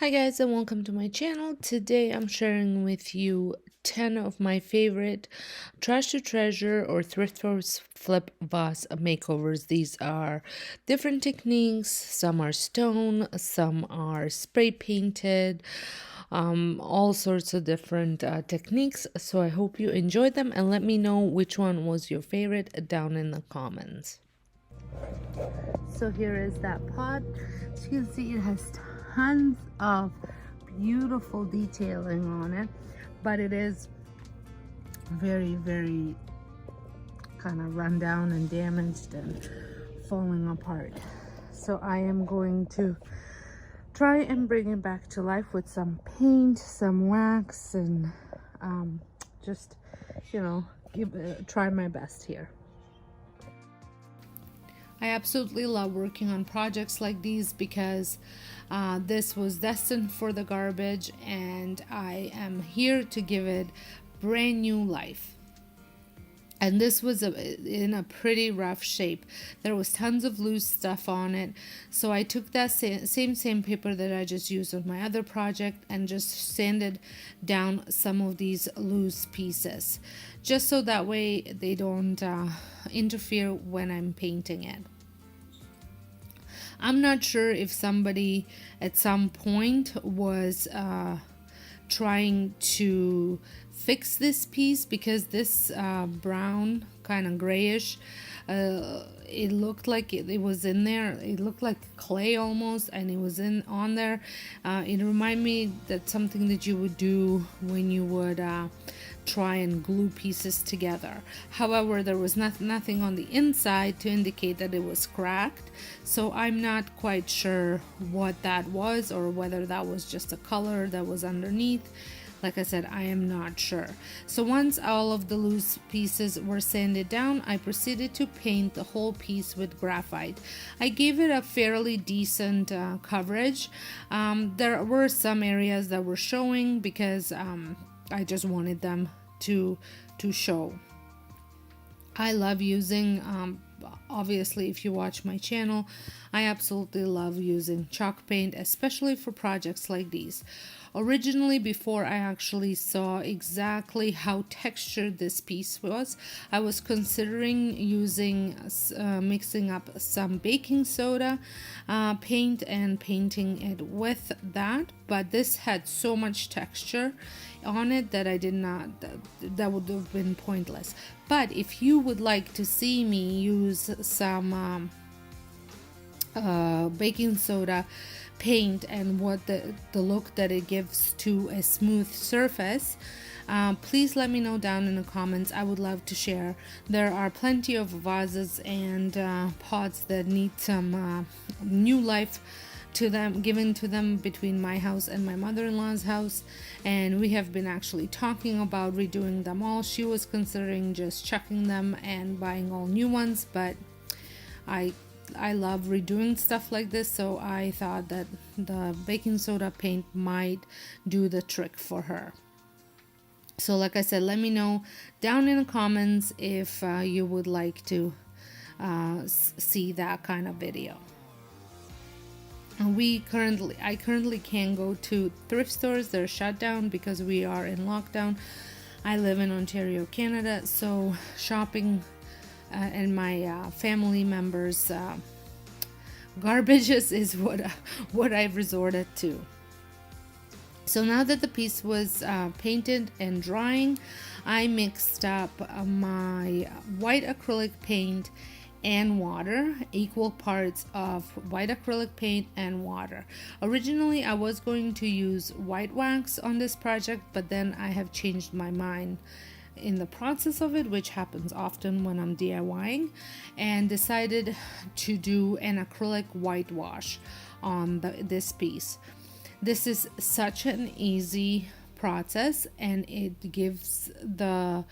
Hi guys and welcome to my channel. Today I'm sharing with you 10 of my favorite trash to treasure or thrift stores flip vase makeovers. These are different techniques. Some are stone, some are spray painted, all sorts of different techniques. So I hope you enjoyed them and let me know which one was your favorite down in the comments. So here is that pot. As you can see, it has tons of beautiful detailing on it, but it is very kind of run down and damaged and falling apart. So I am going to try and bring it back to life with some paint, some wax, and just, try my best here. I absolutely love working on projects like these because this was destined for the garbage and I am here to give it brand new life. And this was in a pretty rough shape. There was tons of loose stuff on it. So I took that same paper that I just used on my other project and just sanded down some of these loose pieces. Just so that way they don't interfere when I'm painting it. I'm not sure if somebody at some point was trying to fix this piece because this brown kind of grayish it looked like it was in there. It looked like clay almost, and it was on there. It reminded me that something that you would do when you would try and glue pieces together. However, there was nothing on the inside to indicate that it was cracked, so I'm not quite sure what that was or whether that was just a color that was underneath. Like I said, I am not sure. So once all of the loose pieces were sanded down, I proceeded to paint the whole piece with graphite. I gave it a fairly decent coverage. There were some areas that were showing because I just wanted them to show. I love using, obviously if you watch my channel, I absolutely love using chalk paint, especially for projects like these. Originally, before I actually saw exactly how textured this piece was, I was considering using, mixing up some baking soda paint and painting it with that, but this had so much texture on it that I did not, that would have been pointless. But if you would like to see me use some baking soda paint and what the look that it gives to a smooth surface, please let me know down in the comments. I would love to share. There are plenty of vases and pots that need some new life to them, given to them between my house and my mother-in-law's house, and we have been actually talking about redoing them all. She was considering just chucking them and buying all new ones, but I love redoing stuff like this, so I thought that the baking soda paint might do the trick for her. So like I said, let me know down in the comments if you would like to see that kind of video. I currently can't go to thrift stores. They're shut down because we are in lockdown. I live in Ontario, Canada, so shopping and my family members' garbages is what I've resorted to. So now that the piece was painted and drying, I mixed up my white acrylic paint and water, equal parts of white acrylic paint and water. Originally, I was going to use white wax on this project, but then I have changed my mind in the process of it, which happens often when I'm DIYing, and decided to do an acrylic whitewash on this piece. This is such an easy process and it gives the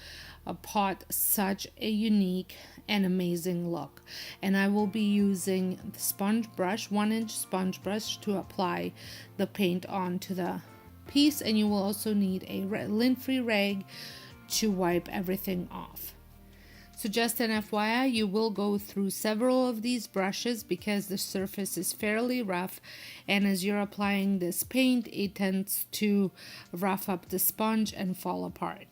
pot such a unique and amazing look. And I will be using the sponge brush, 1-inch sponge brush, to apply the paint onto the piece, and you will also need a lint-free rag to wipe everything off. So just an FYI, you will go through several of these brushes because the surface is fairly rough, and as you're applying this paint, it tends to rough up the sponge and fall apart.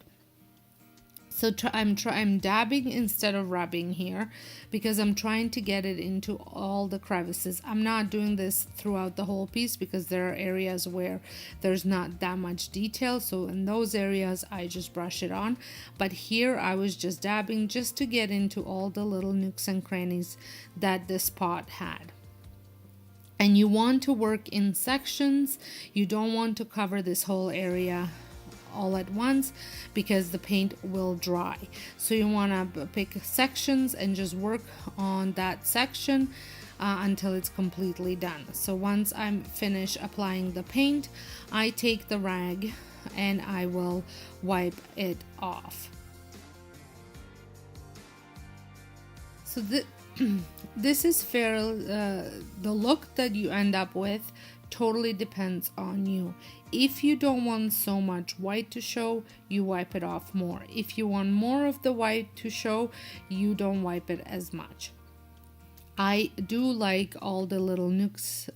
So I'm dabbing instead of rubbing here because I'm trying to get it into all the crevices. I'm not doing this throughout the whole piece because there are areas where there's not that much detail. So in those areas, I just brush it on. But here I was just dabbing just to get into all the little nooks and crannies that this pot had. And you want to work in sections. You don't want to cover this whole area all at once because the paint will dry. So you want to pick sections and just work on that section until it's completely done. So once I'm finished applying the paint, I take the rag and I will wipe it off. So this is fair. The look that you end up with totally depends on you. If you don't want so much white to show, you wipe it off more. If you want more of the white to show, you don't wipe it as much. I do like all the little nooks,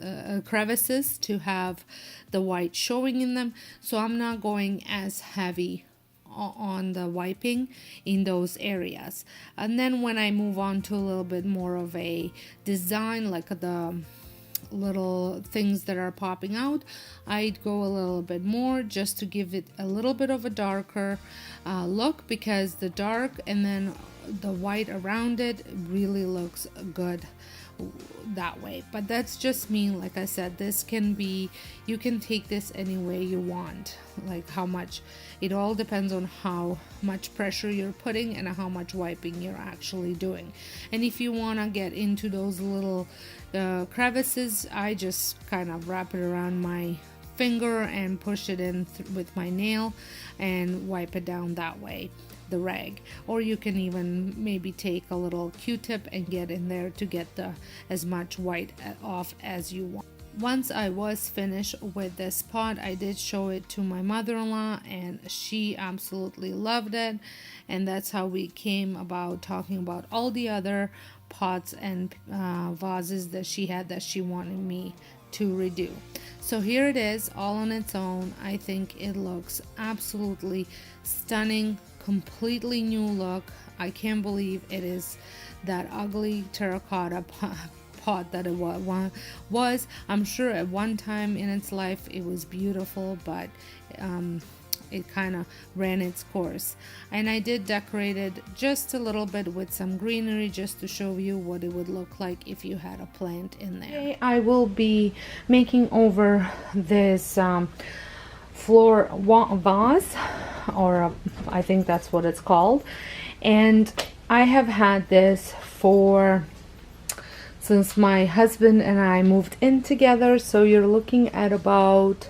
crevices to have the white showing in them, so I'm not going as heavy on the wiping in those areas. And then when I move on to a little bit more of a design, like the little things that are popping out, I'd go a little bit more just to give it a little bit of a darker look, because the dark and then the white around it really looks good that way. But that's just me. Like I said, this can be, you can take this any way you want, like how much, it all depends on how much pressure you're putting and how much wiping you're actually doing. And if you want to get into those little crevices, I just kind of wrap it around my finger and push it in with my nail and wipe it down that way, the rag. Or you can even maybe take a little Q-tip and get in there to get as much white off as you want. Once I was finished with this pot, I did show it to my mother-in-law and she absolutely loved it, and that's how we came about talking about all the other pots and vases that she had that she wanted me to redo. So here it is, all on its own. I think it looks absolutely stunning, completely new look. I can't believe it is that ugly terracotta pot that it was. I'm sure at one time in its life it was beautiful, but it kind of ran its course. And I did decorate it just a little bit with some greenery just to show you what it would look like if you had a plant in there. Okay, I will be making over this floor vase, or I think that's what it's called. And I have had this since my husband and I moved in together, so you're looking at about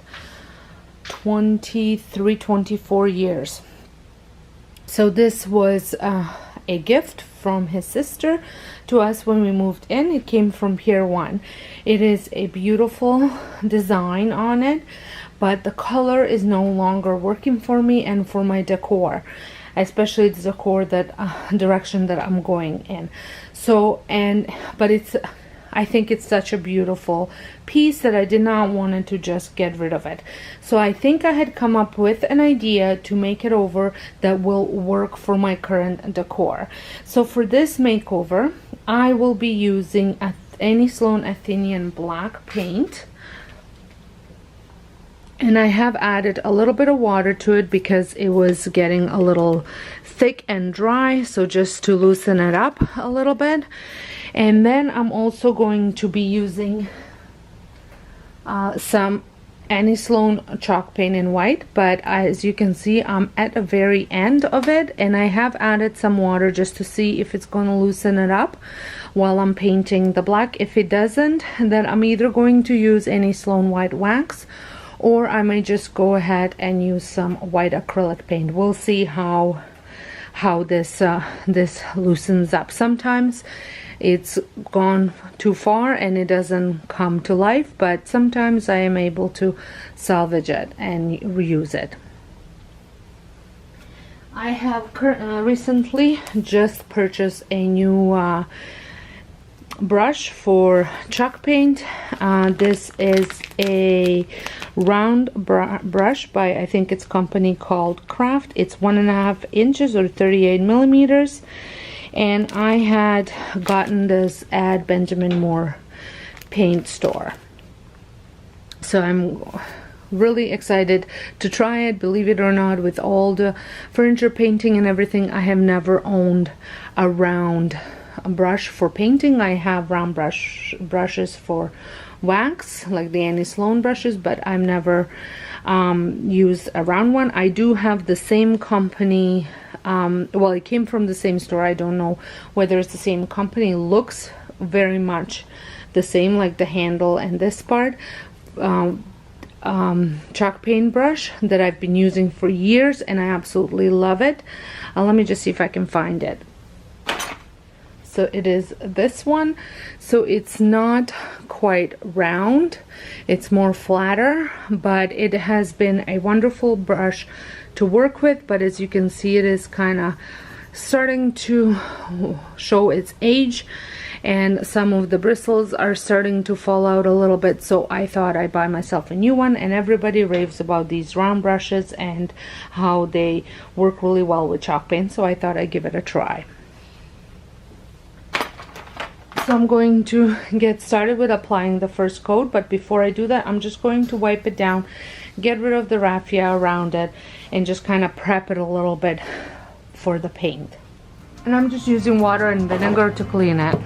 24 years. So this was a gift from his sister to us when we moved in. It came from Pier 1. It is a beautiful design on it, but the color is no longer working for me and for my decor, especially the decor direction that I'm going in. So, but I think it's such a beautiful piece that I did not want to just get rid of it. So I think I had come up with an idea to make it over that will work for my current decor. So for this makeover, I will be using Annie Sloan Athenian black paint. And I have added a little bit of water to it because it was getting a little thick and dry, so just to loosen it up a little bit. And then I'm also going to be using some Annie Sloan chalk paint in white, but as you can see, I'm at the very end of it, and I have added some water just to see if it's going to loosen it up while I'm painting the black. If it doesn't, then I'm either going to use Annie Sloan white wax, or I may just go ahead and use some white acrylic paint. We'll see how this loosens up. Sometimes it's gone too far and it doesn't come to life, but sometimes I am able to salvage it and reuse it. I have recently just purchased a new brush for chalk paint. This is a round brush by, I think it's company called Craft. It's 1.5 inches or 38 millimeters, and I had gotten this at Benjamin Moore paint store, so I'm really excited to try it. Believe it or not, with all the furniture painting and everything, I have never owned a round brush for painting. I have round brushes for wax, like the Annie Sloan brushes, but I've never used a round one. I do have the same company, well, it came from the same store. I don't know whether it's the same company. It looks very much the same, like the handle and this part. Chalk paint brush that I've been using for years, and I absolutely love it. Let me just see if I can find it. So it is this one. So it's not quite round, it's more flatter, but it has been a wonderful brush to work with. But as you can see, it is kind of starting to show its age, and some of the bristles are starting to fall out a little bit. So I thought I'd buy myself a new one, and everybody raves about these round brushes and how they work really well with chalk paint, so I thought I'd give it a try. So I'm going to get started with applying the first coat, but before I do that, I'm just going to wipe it down, get rid of the raffia around it, and just kind of prep it a little bit for the paint. And I'm just using water and vinegar to clean it.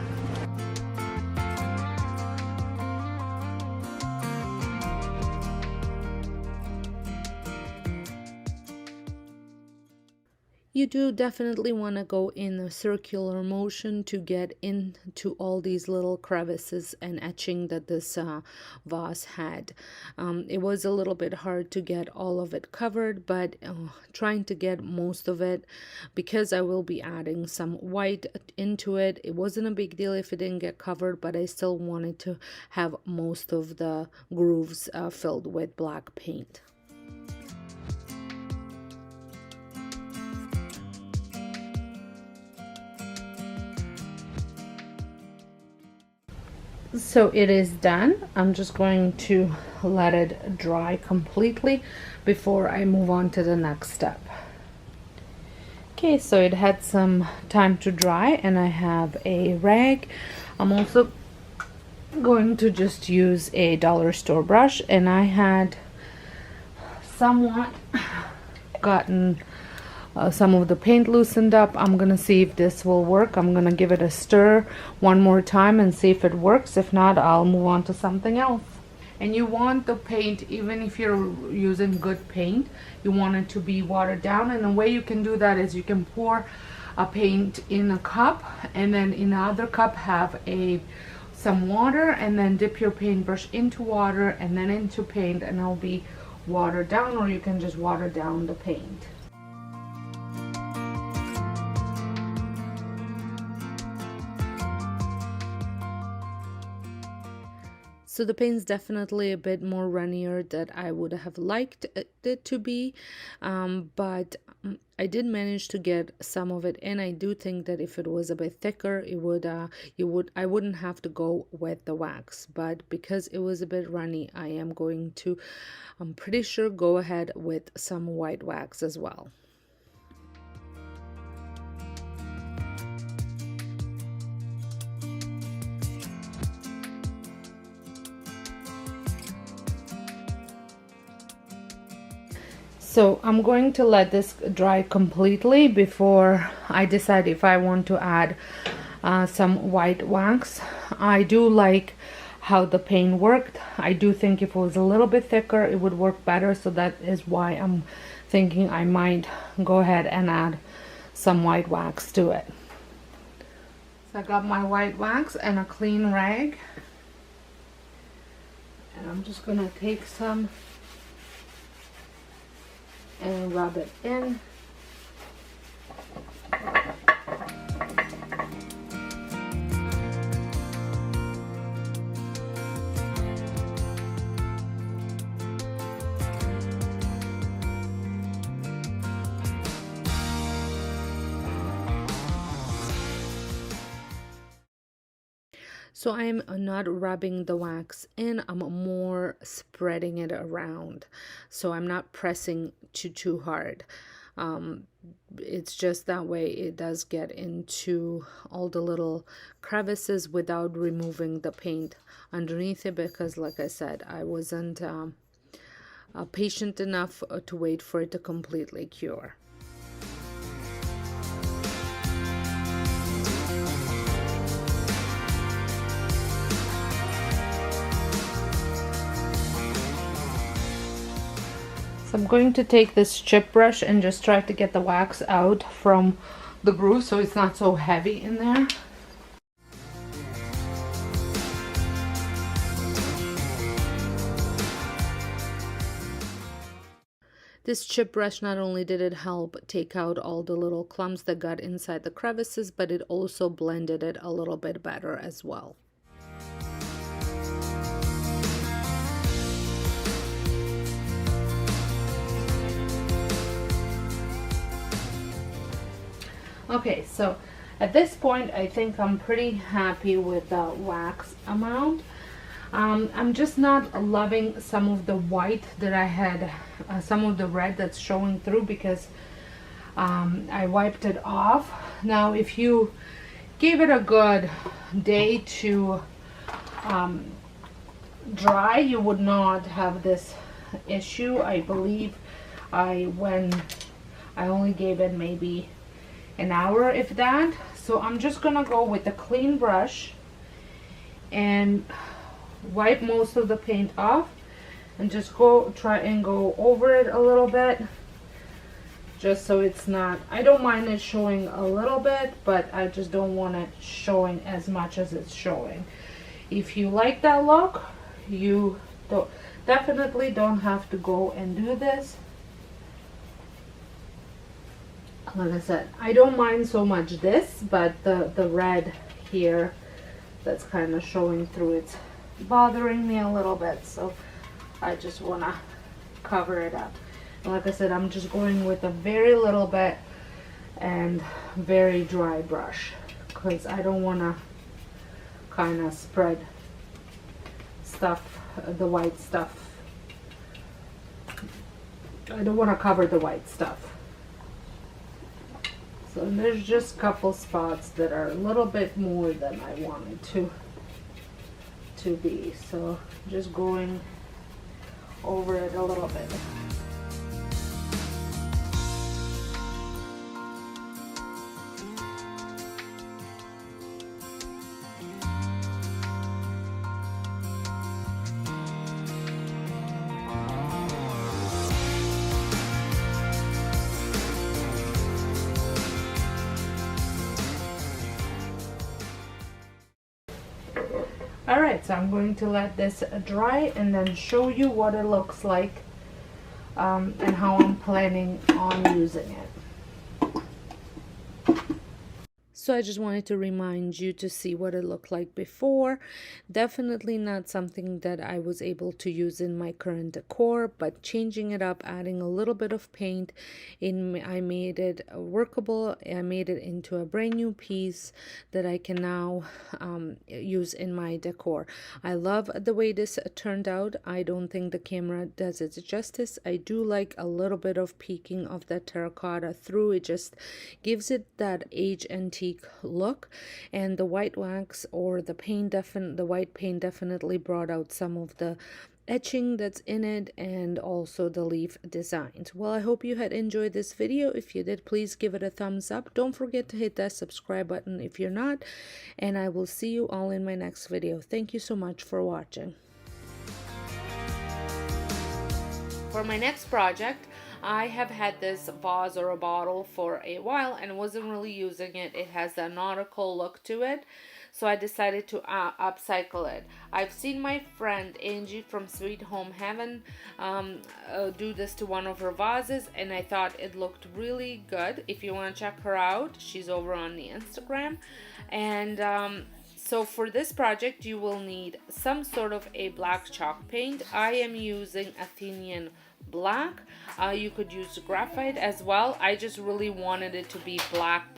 You do definitely want to go in a circular motion to get into all these little crevices and etching that this vase had. It was a little bit hard to get all of it covered, but trying to get most of it, because I will be adding some white into it. It wasn't a big deal if it didn't get covered, but I still wanted to have most of the grooves filled with black paint. So it is done. I'm just going to let it dry completely before I move on to the next step. Okay, so it had some time to dry, and I have a rag. I'm also going to just use a dollar store brush, and I had somewhat gotten some of the paint loosened up. I'm gonna see if this will work. I'm gonna give it a stir one more time and see if it works. If not, I'll move on to something else. And you want the paint, even if you're using good paint, you want it to be watered down. And the way you can do that is you can pour a paint in a cup, and then in another cup have some water, and then dip your paintbrush into water and then into paint, and it'll be watered down, or you can just water down the paint. So the paint's definitely a bit more runnier than I would have liked it to be, but I did manage to get some of it in. I do think that if it was a bit thicker, it would I wouldn't have to go with the wax, but because it was a bit runny, I am going to, I'm pretty sure, go ahead with some white wax as well. So I'm going to let this dry completely before I decide if I want to add some white wax. I do like how the paint worked. I do think if it was a little bit thicker, it would work better. So that is why I'm thinking I might go ahead and add some white wax to it. So I got my white wax and a clean rag. And I'm just gonna take some and rub it in. So I'm not rubbing the wax in, I'm more spreading it around. So I'm not pressing too hard. Um, it's just that way it does get into all the little crevices without removing the paint underneath it, because like I said, I wasn't patient enough to wait for it to completely cure. So I'm going to take this chip brush and just try to get the wax out from the groove so it's not so heavy in there. This chip brush, not only did it help take out all the little clumps that got inside the crevices, but it also blended it a little bit better as well. Okay, so at this point, I think I'm pretty happy with the wax amount. I'm just not loving some of the white that I had, some of the red that's showing through, because I wiped it off. Now, if you give it a good day to dry, you would not have this issue. I believe when I only gave it maybe an hour, if that. So I'm just gonna go with a clean brush and wipe most of the paint off and just try and go over it a little bit, just so it's not, I don't mind it showing a little bit, but I just don't want it showing as much as it's showing. If you like that look, you definitely don't have to go and do this. Like I said, I don't mind so much this, but the red here that's kind of showing through, it's bothering me a little bit, so I just want to cover it up. And like I said, I'm just going with a very little bit and very dry brush, because I don't want to kind of spread stuff, the white stuff. I don't want to cover the white stuff. So there's just a couple spots that are a little bit more than I wanted to be. So just going over it a little bit. Alright, so I'm going to let this dry and then show you what it looks like and how I'm planning on using it. So I just wanted to remind you to see what it looked like before. Definitely not something that I was able to use in my current decor, but changing it up, adding a little bit of paint, I made it workable. I made it into a brand new piece that I can now use in my decor. I love the way this turned out. I don't think the camera does it justice. I do like a little bit of peeking of the terracotta through. It just gives it that age antique look, and the white wax or the white paint definitely brought out some of the etching that's in it, and also the leaf designs. Well, I hope you had enjoyed this video. If you did, please give it a thumbs up. Don't forget to hit that subscribe button if you're not, and I will see you all in my next video. Thank you so much for watching. For my next project, I have had this vase or a bottle for a while and wasn't really using it. It has a nautical look to it, so I decided to upcycle it. I've seen my friend Angie from Sweet Home Heaven do this to one of her vases, and I thought it looked really good. If you want to check her out, she's over on the Instagram. And so for this project, you will need some sort of a black chalk paint. I am using Athenian black. You could use graphite as well. I just really wanted it to be black,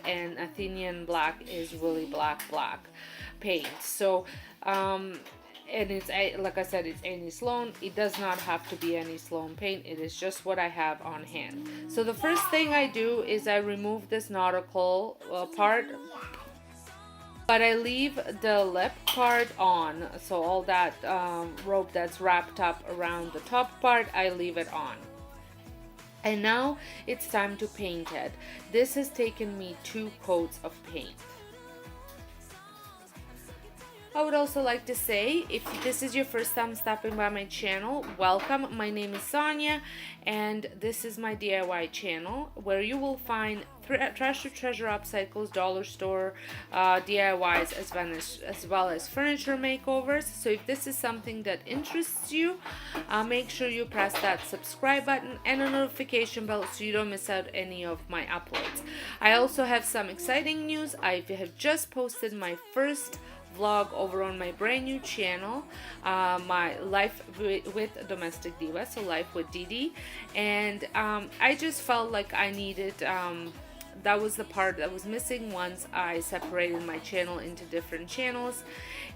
and Athenian black is really black paint. So and it's, like I said, it's Annie Sloan. It does not have to be Annie Sloan paint. It is just what I have on hand. So the first thing I do is I remove this nautical part, but I leave the lip part on. So all that rope that's wrapped up around the top part, I leave it on. And now it's time to paint it. This has taken me 2 coats of paint. I would also like to say, if this is your first time stopping by my channel, welcome. My name is Sonja, and this is my DIY channel, where you will find trash to treasure upcycles, dollar store DIYs, as well as furniture makeovers. So if this is something that interests you, make sure you press that subscribe button and a notification bell so you don't miss out any of my uploads. I also have some exciting news. I have just posted my first vlog over on my brand new channel, my life with Domestic Diva, so life with Didi, and I just felt like I needed, that was the part that was missing once I separated my channel into different channels,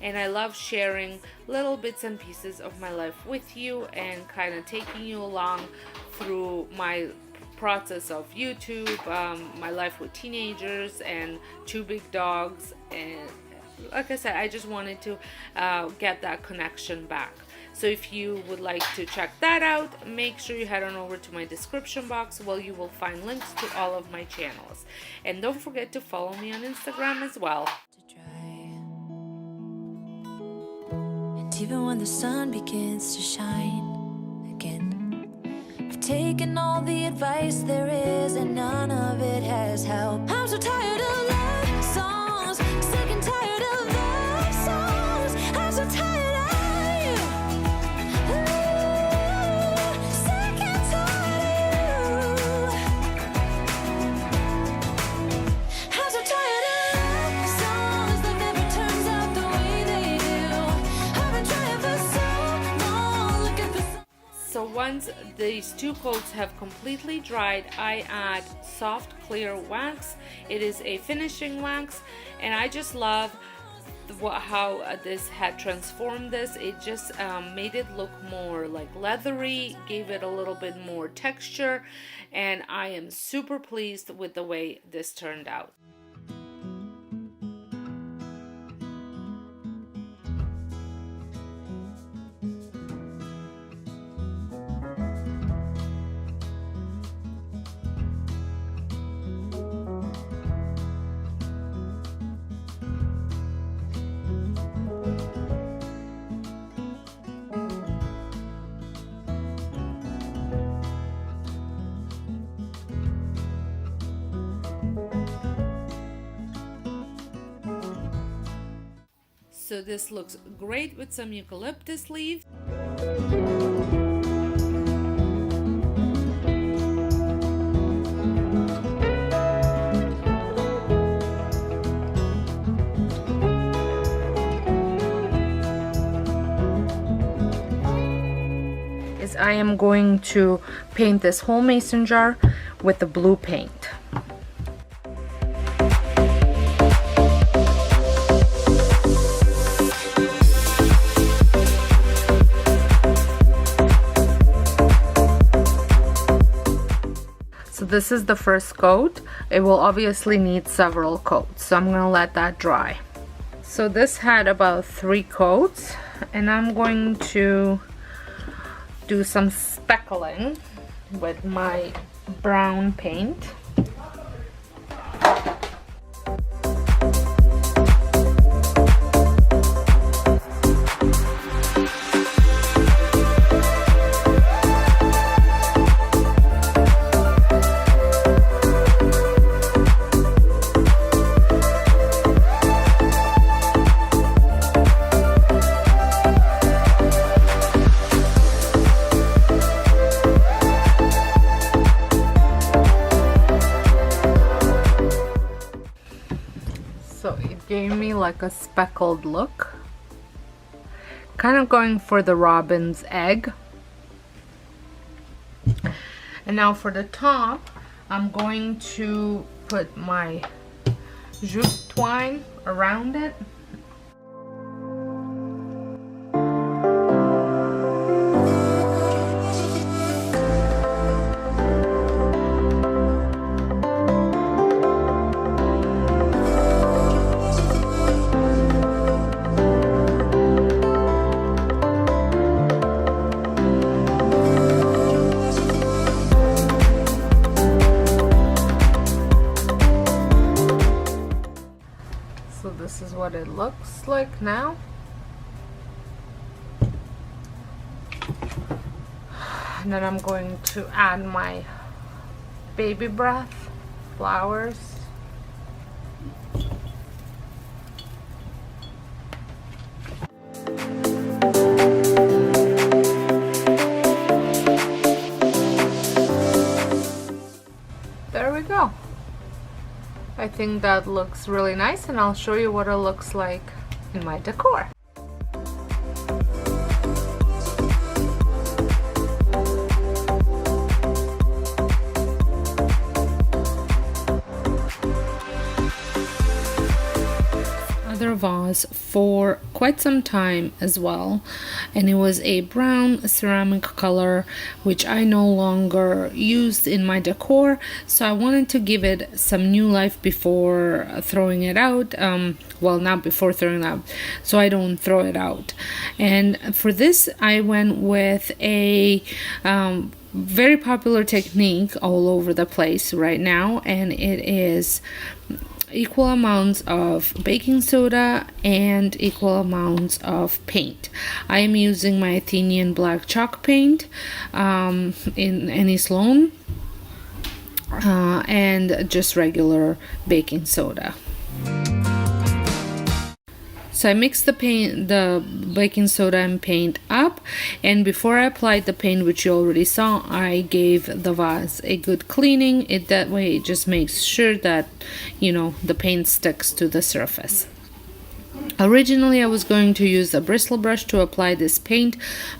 and I love sharing little bits and pieces of my life with you and kind of taking you along through my process of YouTube, my life with teenagers and 2 big dogs. And like I said, I just wanted to get that connection back. So if you would like to check that out, make sure you head on over to my description box, where you will find links to all of my channels. And don't forget to follow me on Instagram as well. And even when the sun begins to shine again, I've taken all the advice there is and none of it has helped. I'm so tired of love songs, sick and tired of love songs. I'm so tired of you, sick and tired of you. I'm so tired of love songs that never turns out the way they do. I've been trying for so long, looking for So once these 2 coats have completely dried, I add soft clear wax. It is a finishing wax, and I just love how this had transformed this. It just made it look more like leathery, gave it a little bit more texture, and I am super pleased with the way this turned out. So this looks great with some eucalyptus leaves. I am going to paint this whole mason jar with the blue paint. So this is the first coat. It will obviously need several coats, so I'm going to let that dry. So this had about 3 coats, and I'm going to do some speckling with my brown paint. So it gave me like a speckled look, kind of going for the robin's egg. And now for the top, I'm going to put my jute twine around it. So this is what it looks like now. And then I'm going to add my baby breath flowers. There we go. I think that looks really nice, and I'll show you what it looks like in my decor. Other vase for quite some time as well, and it was a brown ceramic color which I no longer used in my decor, so I wanted to give it some new life before throwing it out. Well, not before throwing it out, so I don't throw it out. And for this I went with a very popular technique all over the place right now, and it is equal amounts of baking soda and equal amounts of paint. I am using my Athenian black chalk paint in any Sloan and just regular baking soda. So I mixed the baking soda and paint up, and before I applied the paint, which you already saw, I gave the vase a good cleaning. That way it just makes sure that, you know, the paint sticks to the surface. Originally I was going to use a bristle brush to apply this paint,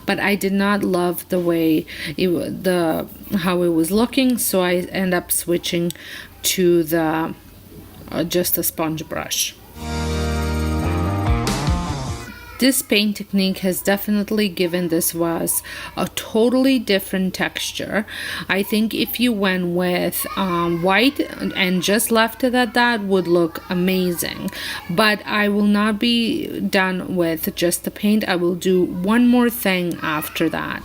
but I did not love the way how it was looking, so I end up switching to the just a sponge brush. This paint technique has definitely given this vase a totally different texture. I think if you went with white and just left it at that, would look amazing. But I will not be done with just the paint. I will do one more thing after that.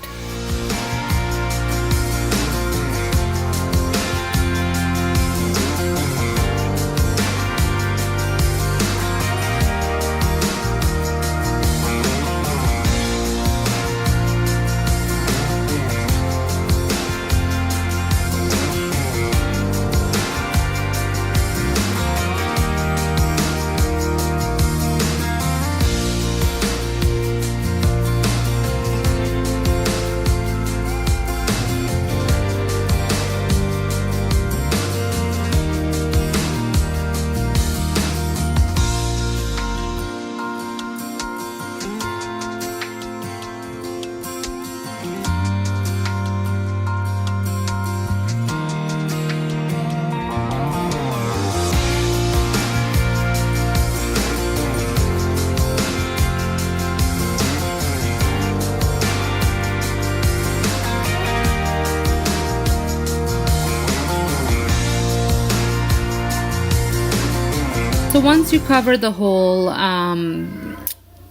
So once you cover the whole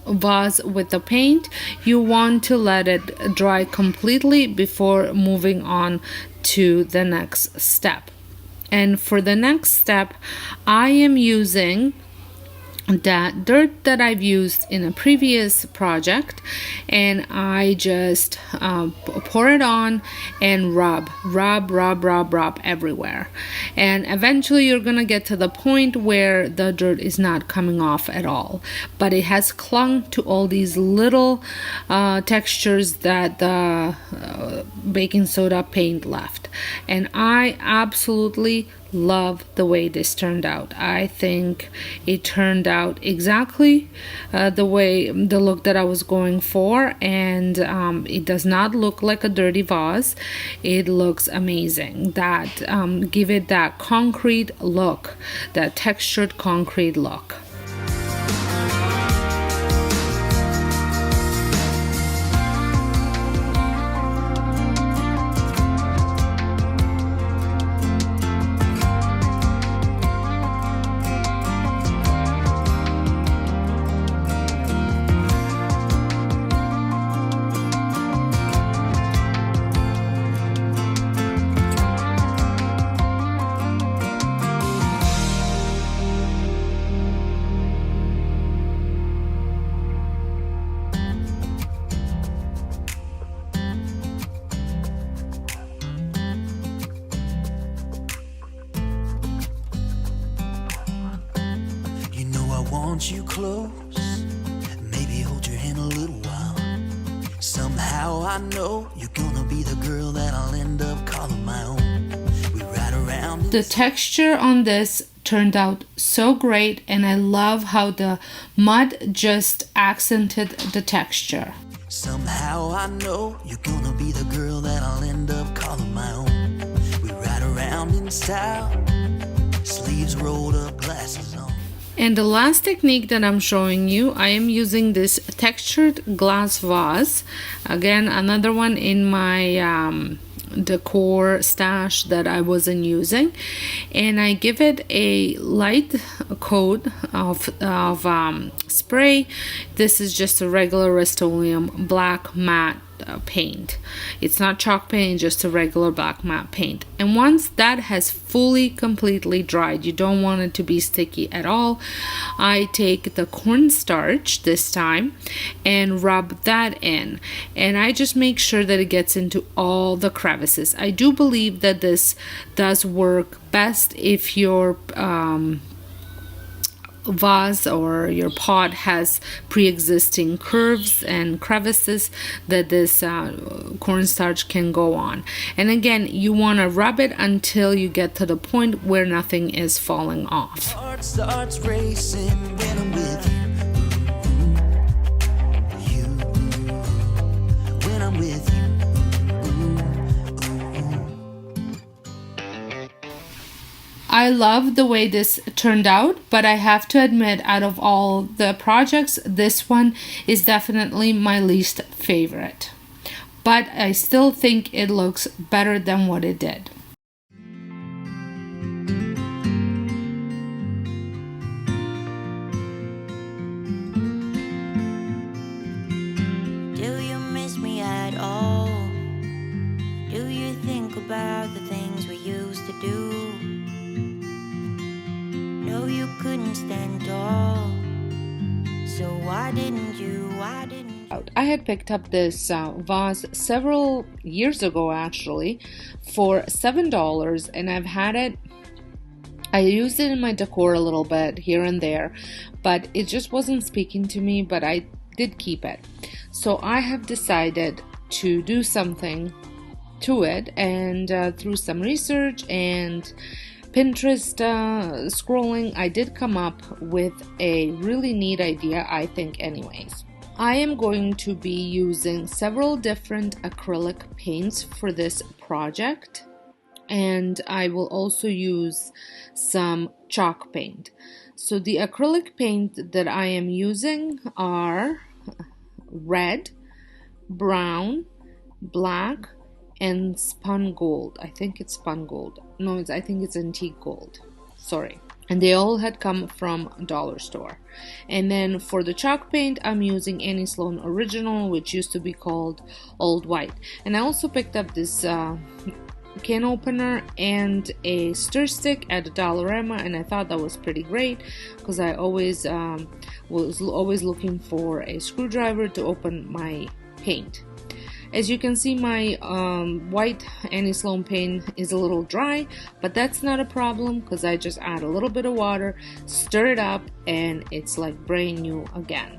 vase with the paint, you want to let it dry completely before moving on to the next step. And for the next step, I am using that dirt that I've used in a previous project, and I just pour it on and rub everywhere. And eventually you're gonna get to the point where the dirt is not coming off at all, but it has clung to all these little textures that the baking soda paint left. and I absolutely love the way this turned out. I think it turned out exactly the look that I was going for, and it does not look like a dirty vase. It looks amazing. That give it that concrete look, that textured concrete look. Want you close, maybe hold your hand a little while. Somehow I know you're gonna be the girl that I'll end up calling my own. We ride around. The texture on this turned out so great, and I love how the mud just accented the texture. Somehow I know you're gonna be the girl that I'll end up calling my own. We ride around in style, sleeves rolled up, glasses on. And the last technique that I'm showing you, I am using this textured glass vase. Again, another one in my decor stash that I wasn't using. And I give it a light coat of spray. This is just a regular Rust-Oleum black matte paint. It's not chalk paint, just a regular black matte paint. And once that has fully completely dried, you don't want it to be sticky at all, I take the cornstarch this time and rub that in, and I just make sure that it gets into all the crevices. I do believe that this does work best if your vase or your pot has pre-existing curves and crevices that this cornstarch can go on. And again, you want to rub it until you get to the point where nothing is falling off. Heart starts racing when I'm with you. When I'm with you. I love the way this turned out, but I have to admit, out of all the projects, this one is definitely my least favorite. But I still think it looks better than what it did. Do you miss me at all? Do you think about the things we used to do? No, you couldn't stand tall. So why didn't you? I had picked up this vase several years ago, actually, for $7, and I've had it. I used it in my decor a little bit here and there, but it just wasn't speaking to me, but I did keep it. So I have decided to do something to it, and through some research and Pinterest scrolling, I did come up with a really neat idea, I think anyways. I am going to be using several different acrylic paints for this project, and I will also use some chalk paint. So the acrylic paint that I am using are red, brown, black, and spun gold. I think it's spun gold. No, I think it's antique gold. Sorry. And they all had come from a dollar store. And then for the chalk paint, I'm using Annie Sloan Original, which used to be called Old White. And I also picked up this can opener and a stir stick at Dollarama, and I thought that was pretty great because I always was always looking for a screwdriver to open my paint. As you can see, my white Annie Sloan paint is a little dry, but that's not a problem because I just add a little bit of water, stir it up, and it's like brand new again.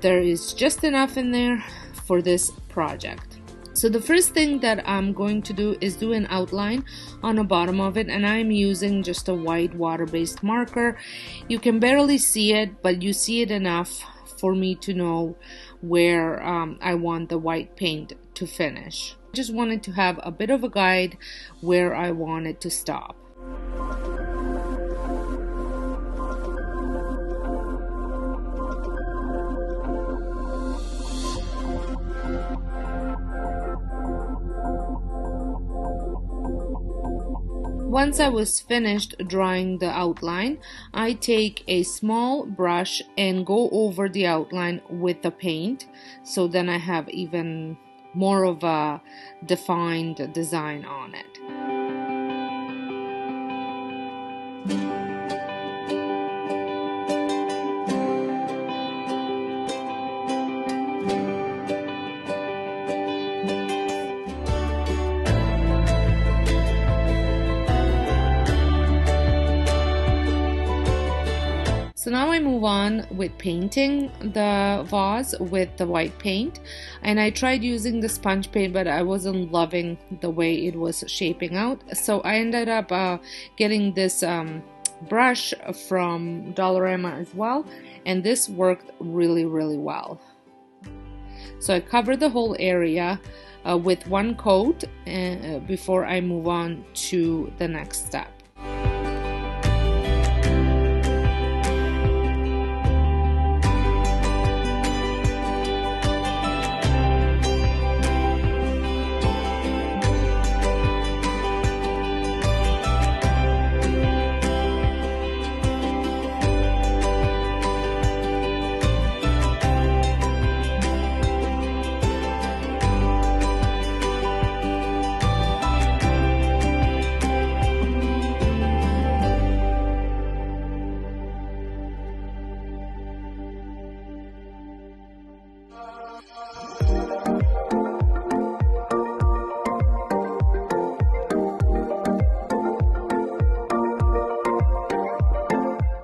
There is just enough in there for this project. So the first thing that I'm going to do is do an outline on the bottom of it, and I'm using just a white water-based marker. You can barely see it, but you see it enough for me to know where I want the white paint to finish. I just wanted to have a bit of a guide where I want it to stop. Once I was finished drawing the outline, I take a small brush and go over the outline with the paint, so then I have even more of a defined design on it. So now I move on with painting the vase with the white paint, and I tried using the sponge paint, but I wasn't loving the way it was shaping out. So I ended up getting this brush from Dollarama as well, and this worked really well. So I covered the whole area with one coat before I move on to the next step.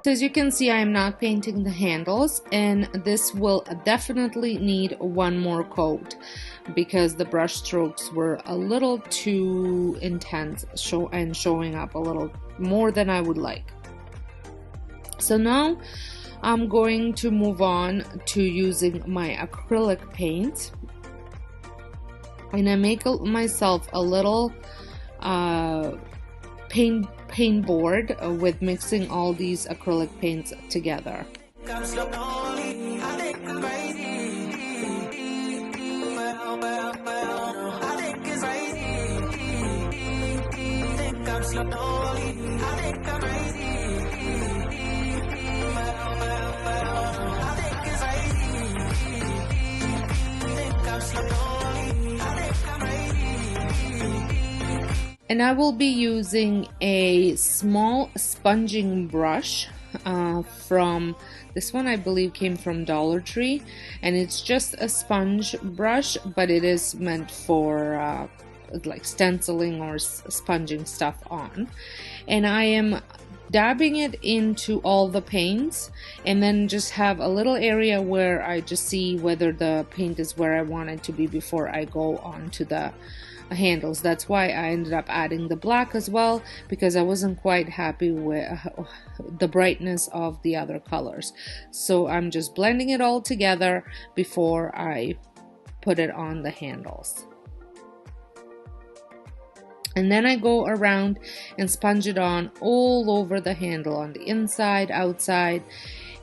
So as you can see, I am not painting the handles, and this will definitely need one more coat because the brush strokes were a little too intense and showing up a little more than I would like. So now I'm going to move on to using my acrylic paint, and I make myself a little paint board with mixing all these acrylic paints together. And I will be using a small sponging brush from this one, I believe came from Dollar Tree, and it's just a sponge brush, but it is meant for like stenciling or sponging stuff on. And I am dabbing it into all the paints, and then just have a little area where I just see whether the paint is where I want it to be before I go on to the handles. That's why I ended up adding the black as well, because I wasn't quite happy with the brightness of the other colors. So I'm just blending it all together before I put it on the handles. And then I go around and sponge it on all over the handle, on the inside, outside.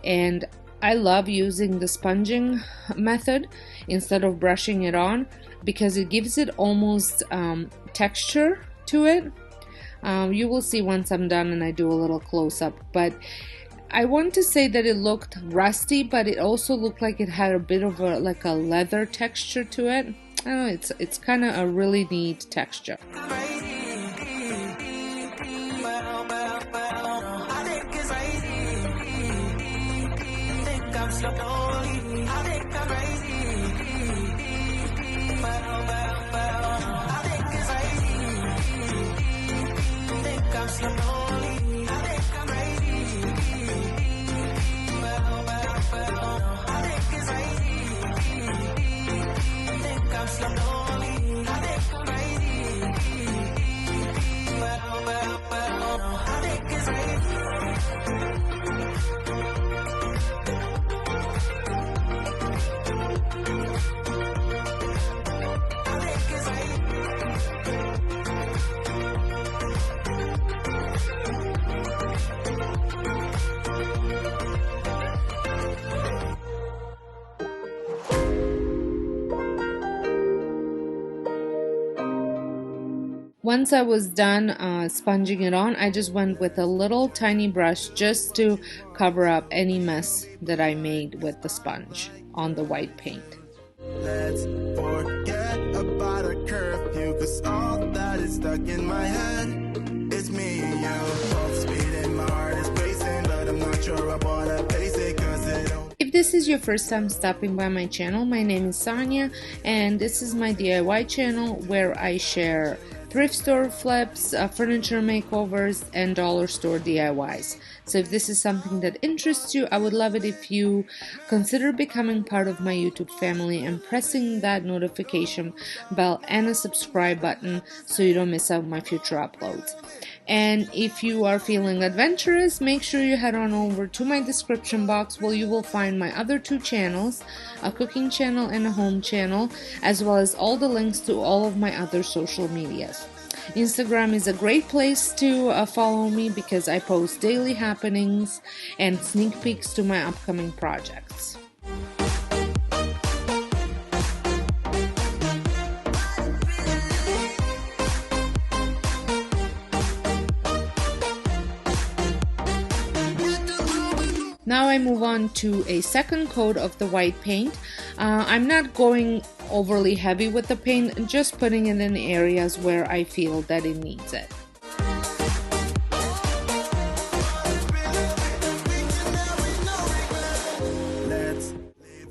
And I love using the sponging method instead of brushing it on, because it gives it almost texture to it. You will see once I'm done and I do a little close-up, but I want to say that it looked rusty, but it also looked like it had a bit of a leather texture to it. I don't know, it's kind of a really neat texture. Once I was done sponging it on, I just went with a little tiny brush just to cover up any mess that I made with the sponge on the white paint. Let's forget about a curfew, 'cause all that is stuck in my head. It's me and you, both speeding, my heart is racing, but I'm not sure I wanna pace it, 'cause it don't. If this is your first time stopping by my channel, my name is Sonja, and this is my DIY channel where I share thrift store flips, furniture makeovers, and dollar store DIYs. So if this is something that interests you, I would love it if you consider becoming part of my YouTube family and pressing that notification bell and a subscribe button so you don't miss out my future uploads. And if you are feeling adventurous, make sure you head on over to my description box where you will find my other two channels, a cooking channel and a home channel, as well as all the links to all of my other social medias. Instagram is a great place to follow me because I post daily happenings and sneak peeks to my upcoming projects. Now I move on to a second coat of the white paint. I'm not going overly heavy with the paint, just putting it in areas where I feel that it needs it.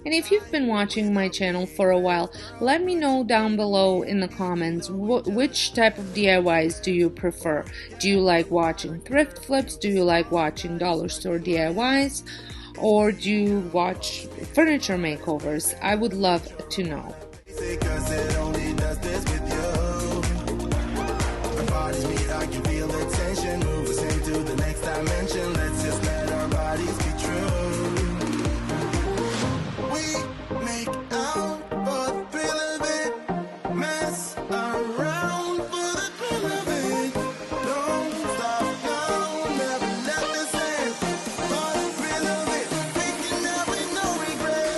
And if you've been watching my channel for a while, let me know down below in the comments which type of DIYs do you prefer. Do you like watching thrift flips? Do you like watching dollar store DIYs? Or do you watch furniture makeovers? I would love to know. Because it only does this with you. Our bodies meet, I can feel the tension, move us into the next dimension. Let's just let our bodies be true. We make out for the thrill of it, mess around for the thrill of it. Don't stop now, never let this end. For the thrill of it, we can have it, no regret.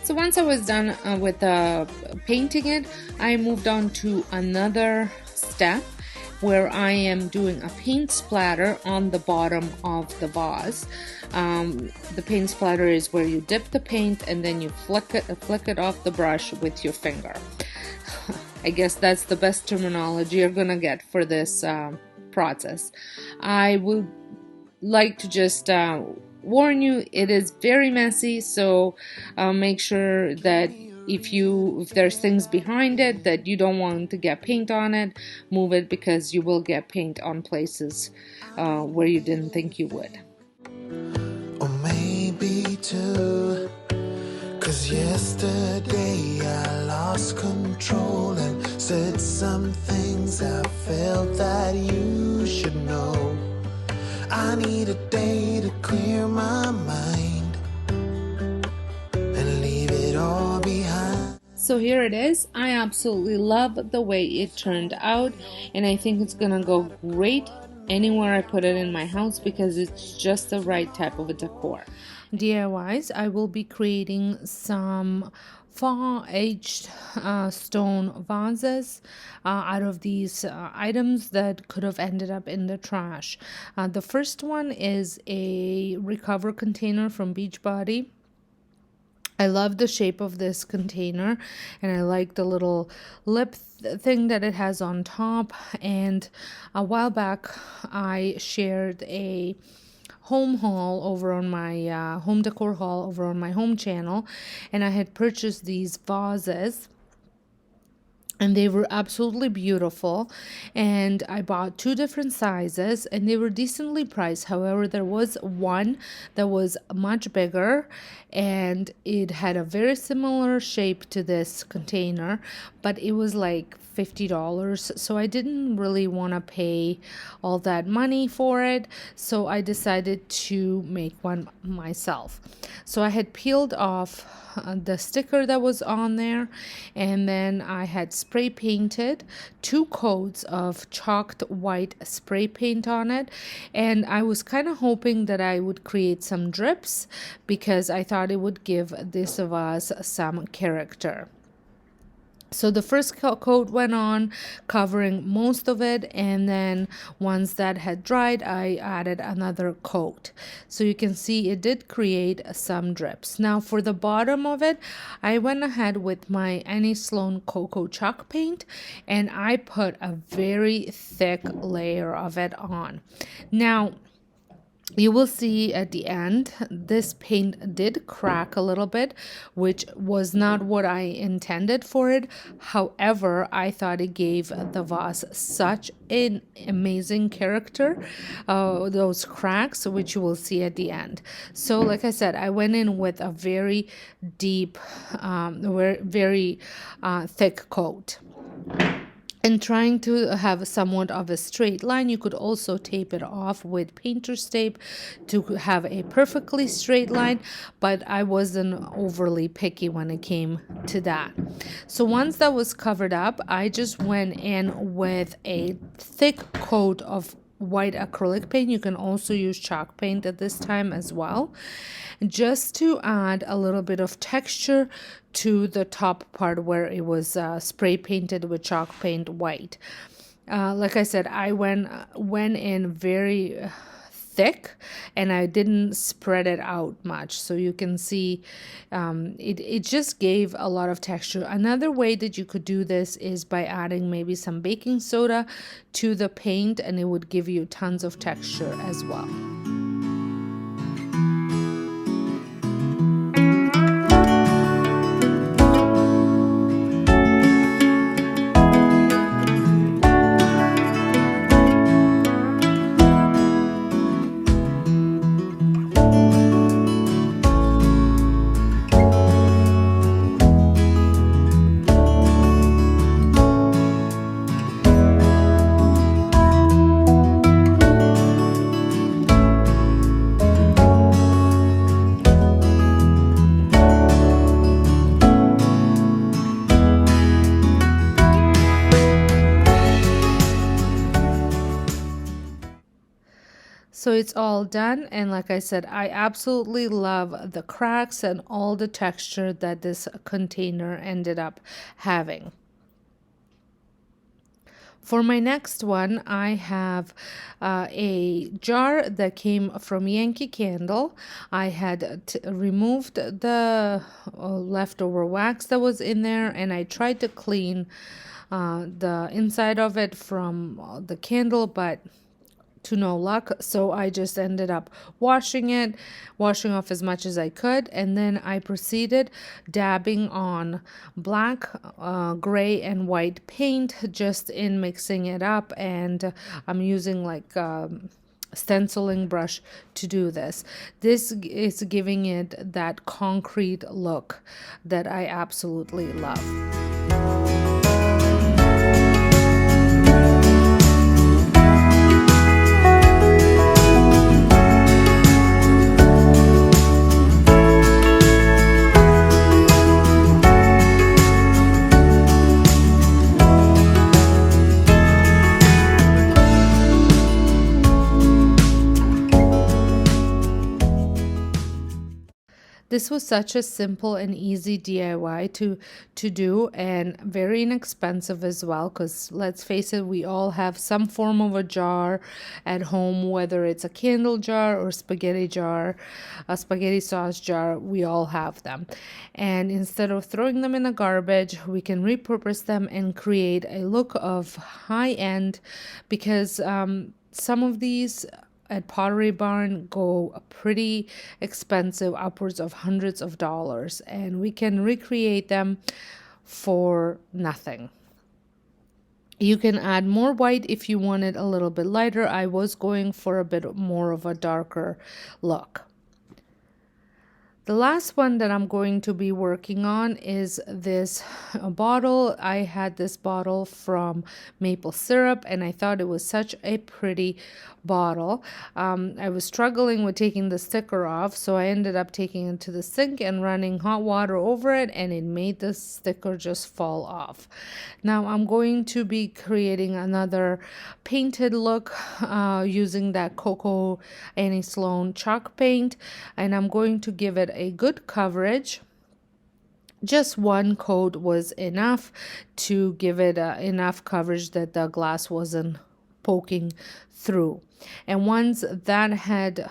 So once I was done with painting it, I moved on to another step where I am doing a paint splatter on the bottom of the vase. The paint splatter is where you dip the paint and then you flick it off the brush with your finger. I guess that's the best terminology you're gonna get for this process. I would like to just warn you, it is very messy, so make sure that if there's things behind it that you don't want to get paint on it, move it, because you will get paint on places where you didn't think you would. Or maybe two, 'cause yesterday I lost control and said some things I felt that you should know. I need a day to clear my mind and leave it all behind. So here it is. I absolutely love the way it turned out, and I think it's gonna go great anywhere I put it in my house because it's just the right type of a decor. DIYs, I will be creating some far-aged stone vases out of these items that could have ended up in the trash. The first one is a recover container from Beachbody. I love the shape of this container, and I like the little lip thing that it has on top. And a while back I shared a home haul over on my home decor haul over on my home channel, and I had purchased these vases and they were absolutely beautiful, and I bought two different sizes and they were decently priced. However, there was one that was much bigger and it had a very similar shape to this container, but it was like $50, so I didn't really want to pay all that money for it, so I decided to make one myself. So I had peeled off the sticker that was on there, and then I had spray painted 2 coats of chalked white spray paint on it, and I was kind of hoping that I would create some drips because I thought it would give this vase some character. So the first coat went on, covering most of it, and then once that had dried, I added another coat. So you can see it did create some drips. Now for the bottom of it, I went ahead with my Annie Sloan Cocoa Chalk paint, and I put a very thick layer of it on. Now, you will see at the end, this paint did crack a little bit, which was not what I intended for it. However, I thought it gave the vase such an amazing character, those cracks, which you will see at the end. So like I said, I went in with a very deep, very thick coat. And trying to have somewhat of a straight line, you could also tape it off with painter's tape to have a perfectly straight line, but I wasn't overly picky when it came to that. So once that was covered up, I just went in with a thick coat of white acrylic paint. You can also use chalk paint at this time as well, just to add a little bit of texture to the top part where it was spray painted with chalk paint white. Like I said, I went in very thick, and I didn't spread it out much, so you can see it just gave a lot of texture. Another way that you could do this is by adding maybe some baking soda to the paint, and it would give you tons of texture as well. So it's all done, and like I said, I absolutely love the cracks and all the texture that this container ended up having. For my next one, I have a jar that came from Yankee Candle. I had removed the leftover wax that was in there, and I tried to clean the inside of it from the candle, but to no luck. So I just ended up washing off as much as I could, and then I proceeded dabbing on black, gray, and white paint, just in mixing it up, and I'm using like stenciling brush to do this. This is giving it that concrete look that I absolutely love. This was such a simple and easy DIY to do, and very inexpensive as well, because let's face it, we all have some form of a jar at home, whether it's a candle jar or spaghetti jar, a spaghetti sauce jar, we all have them. And instead of throwing them in the garbage, we can repurpose them and create a look of high-end, because some of these at Pottery Barn go pretty expensive, upwards of hundreds of dollars, and we can recreate them for nothing. You can add more white if you want it a little bit lighter. I was going for a bit more of a darker look. The last one that I'm going to be working on is this bottle. I had this bottle from maple syrup and I thought it was such a pretty bottle. I was struggling with taking the sticker off, so I ended up taking it to the sink and running hot water over it, and it made the sticker just fall off. Now I'm going to be creating another painted look using that Coco Annie Sloan chalk paint, and I'm going to give it a good coverage. Just one coat was enough to give it enough coverage that the glass wasn't poking through. And once that had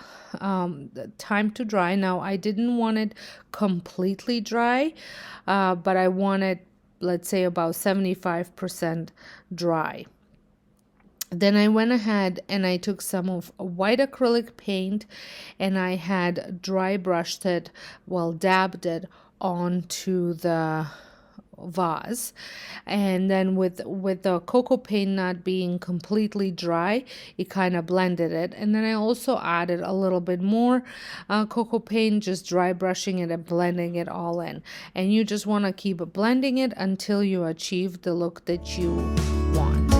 time to dry, now I didn't want it completely dry, but I wanted, let's say, about 75% dry. Then I went ahead and I took some of white acrylic paint and I had dry brushed it, dabbed it onto the vase, and then with the cocoa paint not being completely dry, it kind of blended it. And then I also added a little bit more cocoa paint, just dry brushing it and blending it all in. And you just want to keep blending it until you achieve the look that you want.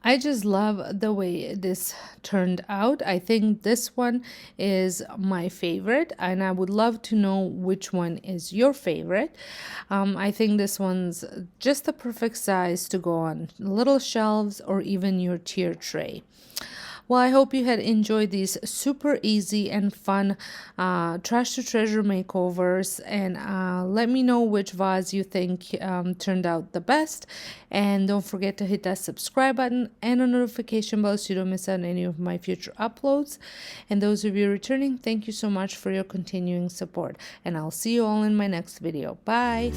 I just love the way this turned out. I think this one is my favorite, and I would love to know which one is your favorite. I think this one's just the perfect size to go on little shelves or even your tier tray. Well, I hope you had enjoyed these super easy and fun trash to treasure makeovers, and let me know which vase you think turned out the best. And don't forget to hit that subscribe button and a notification bell so you don't miss out on any of my future uploads. And those of you returning, thank you so much for your continuing support, and I'll see you all in my next video. Bye.